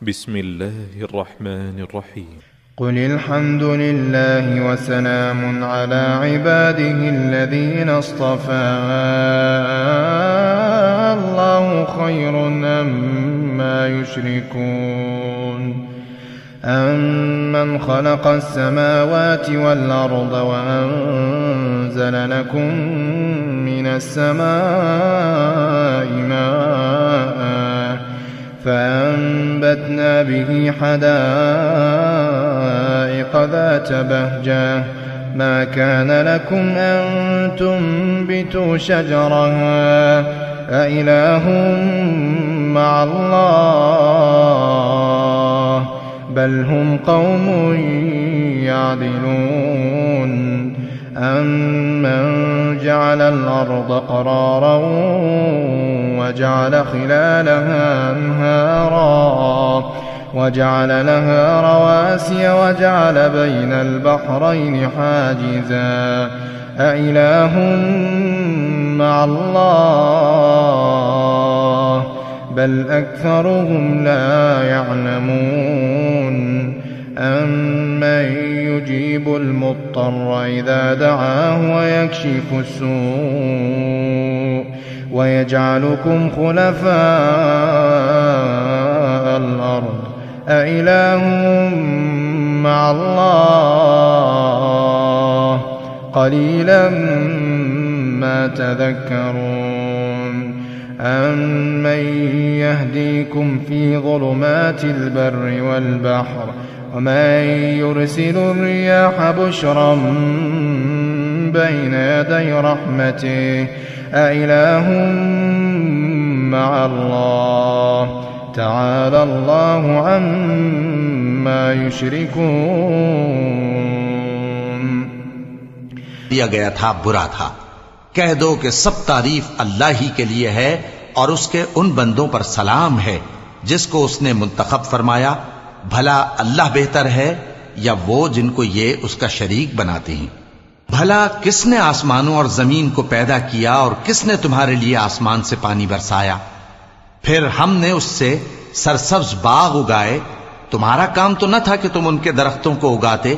بسم الله الرحمن الرحيم. قل الحمد لله وسلام على عباده الذين اصطفى الله خير أما يشركون أمن خلق السماوات والأرض وأنزل لكم من السماء ماء فأنبتنا به حدائق ذات بهجة ما كان لكم أن تنبتوا شجرها أإله مع الله بل هم قوم يعدلون أمن جعل الأرض قرارا وجعل خلالها أنهارا وجعل لها رواسي وجعل بين البحرين حاجزا أإله مع الله بل أكثرهم لا يعلمون أمن يجيب المضطر إذا دعاه ويكشف السوء ويجعلكم خلفاء الأرض أإله مع الله قليلا ما تذكرون أمن يهديكم في ظلمات البر والبحر ومن يرسل الرياح بشرا بين يدي رحمته أإله مع الله تعالى الله عما يشركون. دیا گیا تھا برا تھا، کہہ دو کہ سب تعریف اللہ ہی کے لیے ہے اور اس کے ان بندوں پر سلام ہے جس کو اس نے منتخب فرمایا. بھلا اللہ بہتر ہے یا وہ جن کو یہ اس کا شریک بناتے ہیں؟ بھلا کس نے آسمانوں اور زمین کو پیدا کیا اور کس نے تمہارے لیے آسمان سے پانی برسایا؟ پھر ہم نے اس سے سرسبز باغ اگائے. تمہارا کام تو نہ تھا کہ تم ان کے درختوں کو اگاتے؟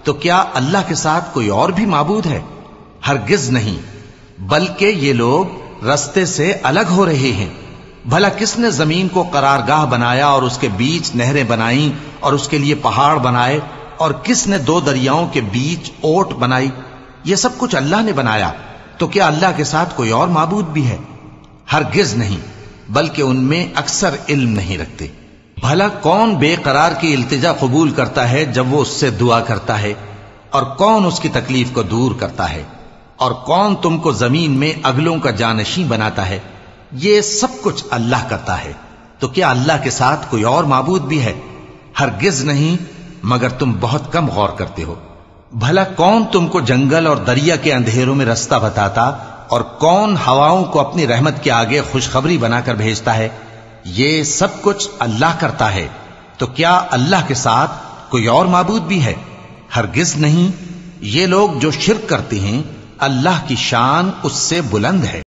تو کیا اللہ کے ساتھ کوئی اور بھی معبود ہے؟ ہرگز نہیں، بلکہ یہ لوگ رستے سے الگ ہو رہے ہیں. بھلا کس نے زمین کو قرارگاہ بنایا اور اس کے بیچ نہریں بنائیں اور اس کے لیے پہاڑ بنائے، اور کس نے دو دریاؤں کے بیچ اوٹ بنائی؟ یہ سب کچھ اللہ نے بنایا. تو کیا اللہ کے ساتھ کوئی اور معبود بھی ہے؟ ہرگز نہیں، بلکہ ان میں اکثر علم نہیں رکھتے. بھلا کون بے قرار کی التجا قبول کرتا ہے جب وہ اس سے دعا کرتا ہے؟ اور کون اس کی تکلیف کو دور کرتا ہے؟ اور کون تم کو زمین میں اگلوں کا جانشین بناتا ہے؟ یہ سب کچھ اللہ کرتا ہے. تو کیا اللہ کے ساتھ کوئی اور معبود بھی ہے؟ ہرگز نہیں، مگر تم بہت کم غور کرتے ہو. بھلا کون تم کو جنگل اور دریا کے اندھیروں میں رستہ بتاتا اور کون ہواؤں کو اپنی رحمت کے آگے خوشخبری بنا کر بھیجتا ہے؟ یہ سب کچھ اللہ کرتا ہے. تو کیا اللہ کے ساتھ کوئی اور معبود بھی ہے؟ ہرگز نہیں. یہ لوگ جو شرک کرتے ہیں اللہ کی شان اس سے بلند ہے.